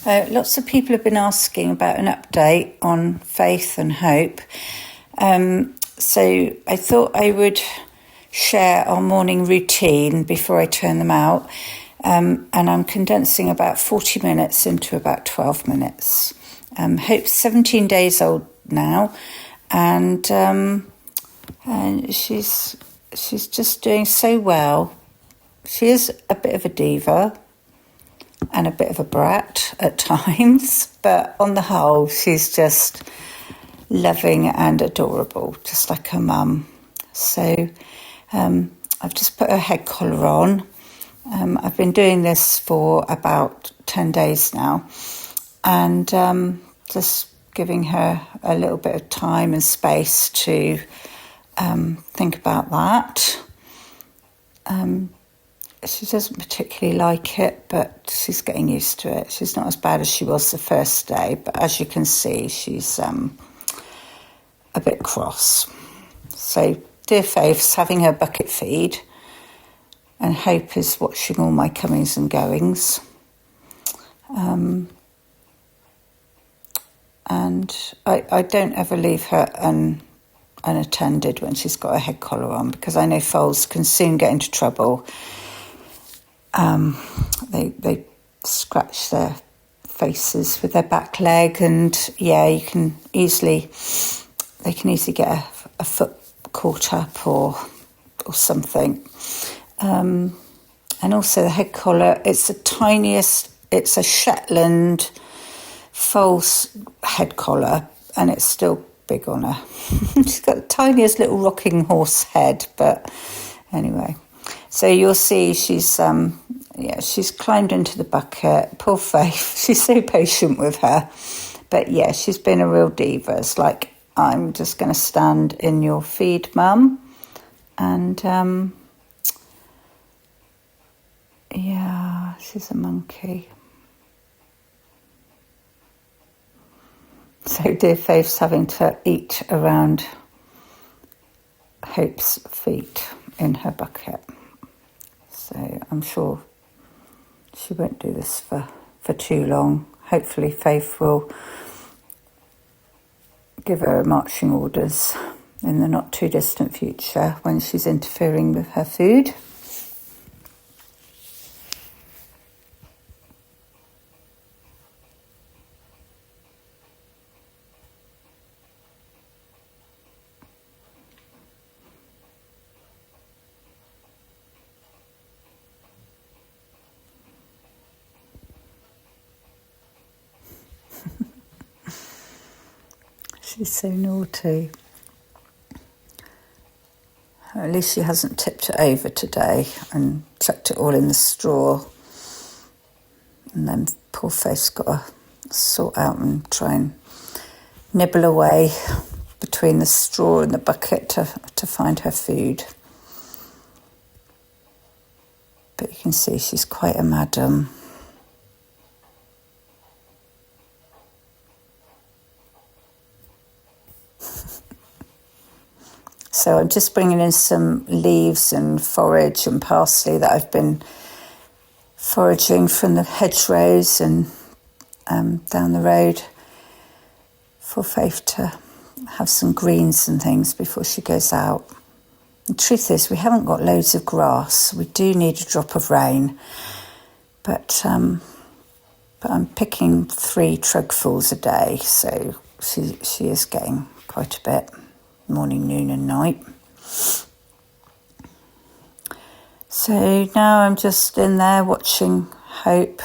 Lots of people have been asking about an update on Faith and Hope. So I thought I would share our morning routine before I turn them out. And I'm condensing about 40 minutes into about 12 minutes. Hope's 17 days old now, and she's just doing so well. She is a bit of a diva and a bit of a brat at times, but on the whole, she's just loving and adorable, just like her mum. So I've just put her head collar on. I've been doing this for about 10 days now, and just giving her a little bit of time and space to think about that. She doesn't particularly like it, but she's getting used to it. She's not as bad as she was the first day, but as you can see, she's a bit cross. So dear Faith's having her bucket feed, and Hope is watching all my comings and goings. And I don't ever leave her unattended when she's got her head collar on, because I know foals can soon get into trouble. They scratch their faces with their back leg, and they can easily get a foot caught up or something. And also the head collar, it's the tiniest, it's a Shetland false head collar, and it's still big on her. She's got the tiniest little rocking horse head, but anyway. So you'll see she's climbed into the bucket. Poor Faith, she's so patient with her. But yeah, she's been a real diva. It's like, I'm just going to stand in your feed, Mum. And she's a monkey. So dear Faith's having to eat around Hope's feet in her bucket. So I'm sure she won't do this for too long. Hopefully Faith will give her marching orders in the not too distant future when she's interfering with her food. She's so naughty. At least she hasn't tipped it over today and chucked it all in the straw. And then poor Faith's got to sort out and try and nibble away between the straw and the bucket to find her food. But you can see she's quite a madam. So I'm just bringing in some leaves and forage and parsley that I've been foraging from the hedgerows and down the road for Faith to have some greens and things before she goes out. The truth is, we haven't got loads of grass. We do need a drop of rain, but I'm picking 3 trugfuls a day, so she is getting quite a bit. Morning, noon and night. So now I'm just in there watching Hope,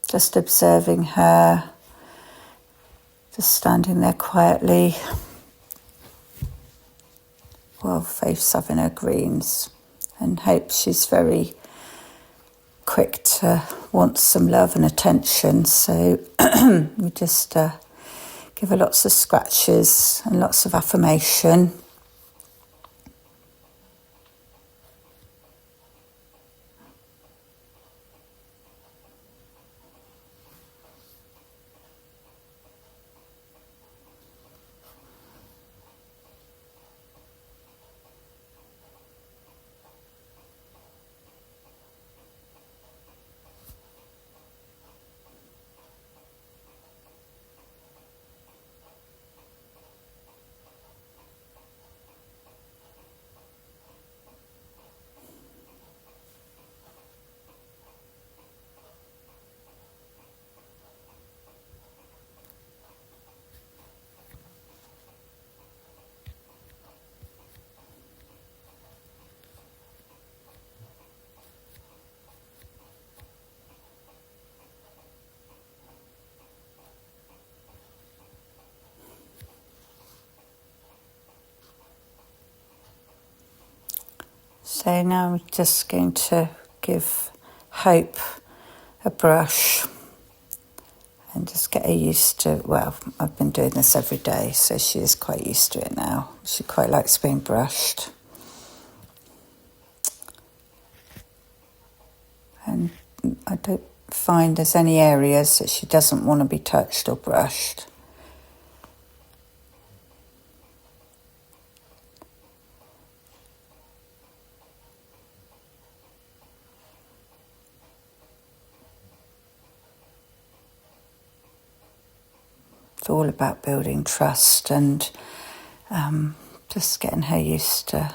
just observing her, just standing there quietly while Faith's having her greens. And Hope, she's very quick to want some love and attention, so we just give her lots of scratches and lots of affirmation. So now I'm just going to give Hope a brush and just get her used to, well, I've been doing this every day, so she is quite used to it now. She quite likes being brushed. And I don't find there's any areas that she doesn't want to be touched or brushed. It's all about building trust and just getting her used to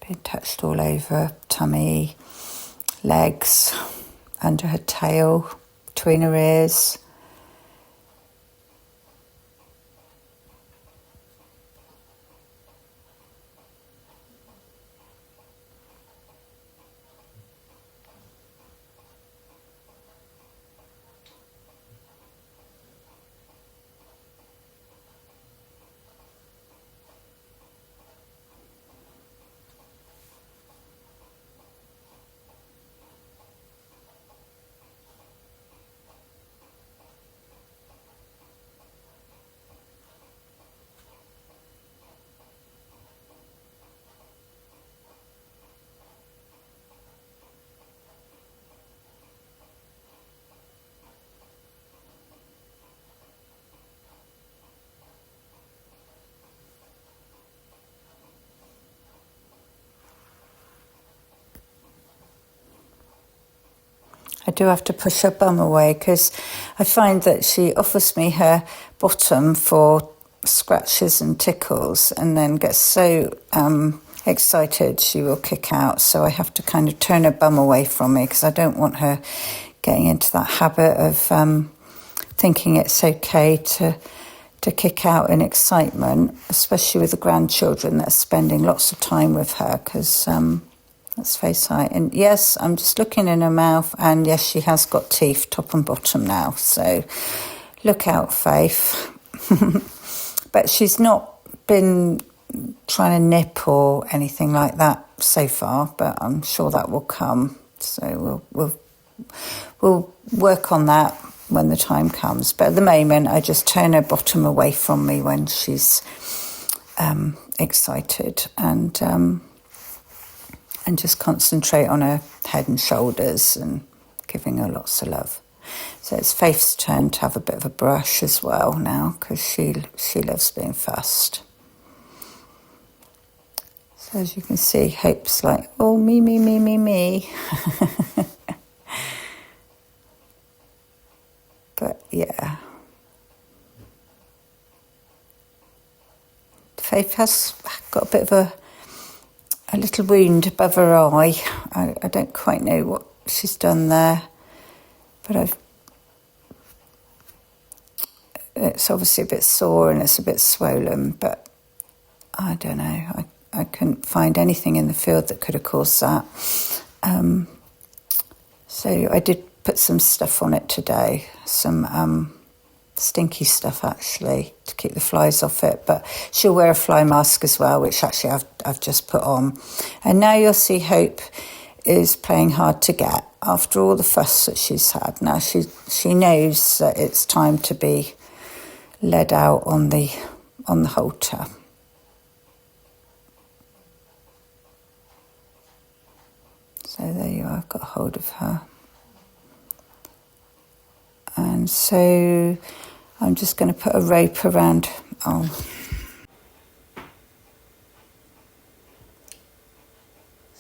being touched all over, tummy, legs, under her tail, between her ears. I do have to push her bum away because I find that she offers me her bottom for scratches and tickles and then gets so excited she will kick out. So I have to kind of turn her bum away from me because I don't want her getting into that habit of thinking it's okay to kick out in excitement, especially with the grandchildren that are spending lots of time with her because... let's face it. And yes, I'm just looking in her mouth, and yes, she has got teeth top and bottom now. So look out, Faith. But she's not been trying to nip or anything like that so far, but I'm sure that will come. So we'll work on that when the time comes. But at the moment, I just turn her bottom away from me when she's excited and just concentrate on her head and shoulders and giving her lots of love. So it's Faith's turn to have a bit of a brush as well now because she loves being fussed. So as you can see, Hope's like, oh, me, me, me, me, me. But yeah. Faith has got a bit of a little wound above her eye. I don't quite know what she's done there, but it's obviously a bit sore and it's a bit swollen, but I don't know. I couldn't find anything in the field that could have caused that. So I did put some stuff on it today, some stinky stuff actually to keep the flies off it, but she'll wear a fly mask as well, which actually I've just put on. And now you'll see Hope is playing hard to get after all the fuss that she's had. Now she knows that it's time to be led out on the halter. So there you are, I've got hold of her. And so I'm just going to put a rope around. So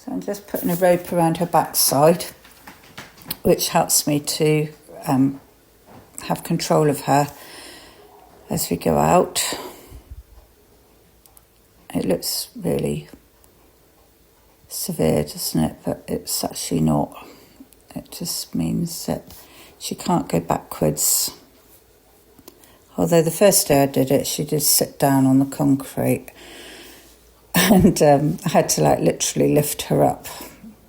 I'm just putting a rope around her backside, which helps me to have control of her as we go out. It looks really severe, doesn't it? But it's actually not. It just means that she can't go backwards. Although the first day I did it, she did sit down on the concrete and I had to literally lift her up.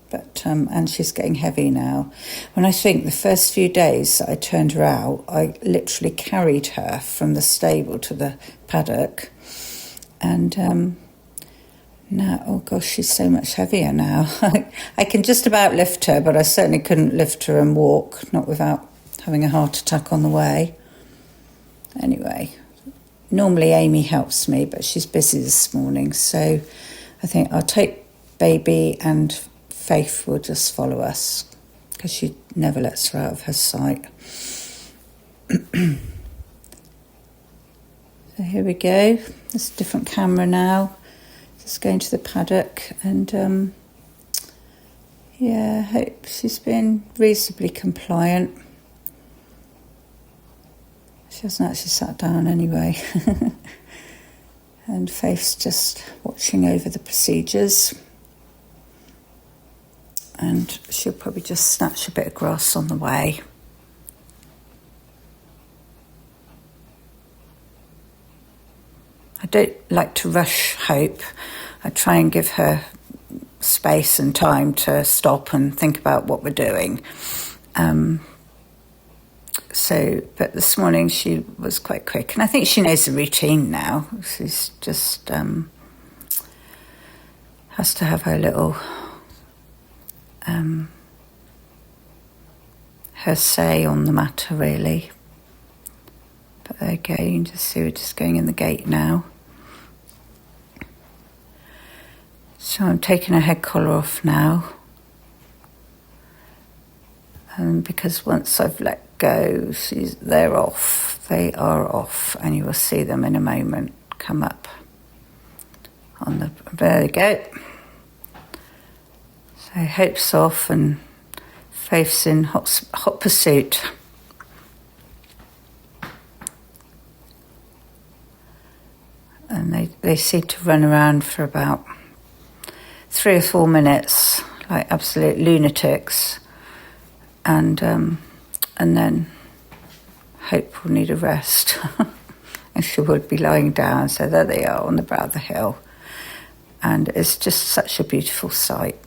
But and she's getting heavy now. When I think the first few days that I turned her out, I literally carried her from the stable to the paddock. And Now, oh gosh, she's so much heavier now. I can just about lift her, but I certainly couldn't lift her and walk, not without having a heart attack on the way. Anyway, normally Amy helps me, but she's busy this morning, so I think I'll take baby and Faith will just follow us because she never lets her out of her sight. So here we go. There's a different camera now. Just going to the paddock and yeah, I hope she's been reasonably compliant. She hasn't actually sat down anyway. And Faith's just watching over the procedures. And she'll probably just snatch a bit of grass on the way. I don't like to rush Hope. I try and give her space and time to stop and think about what we're doing. But this morning she was quite quick, and I think she knows the routine now. She's just has to have her little her say on the matter, really. But there you go, you can just see we're just going in the gate now. So I'm taking her head collar off now. Because once I've let go, they're off. They are off, and you will see them in a moment come up on the. There we go. So Hope's off, and Faith's in hot pursuit. And they seem to run around for about 3 or 4 minutes, like absolute lunatics. And then Hope will need a rest. And she would be lying down. So there they are on the brow of the hill. And it's just such a beautiful sight.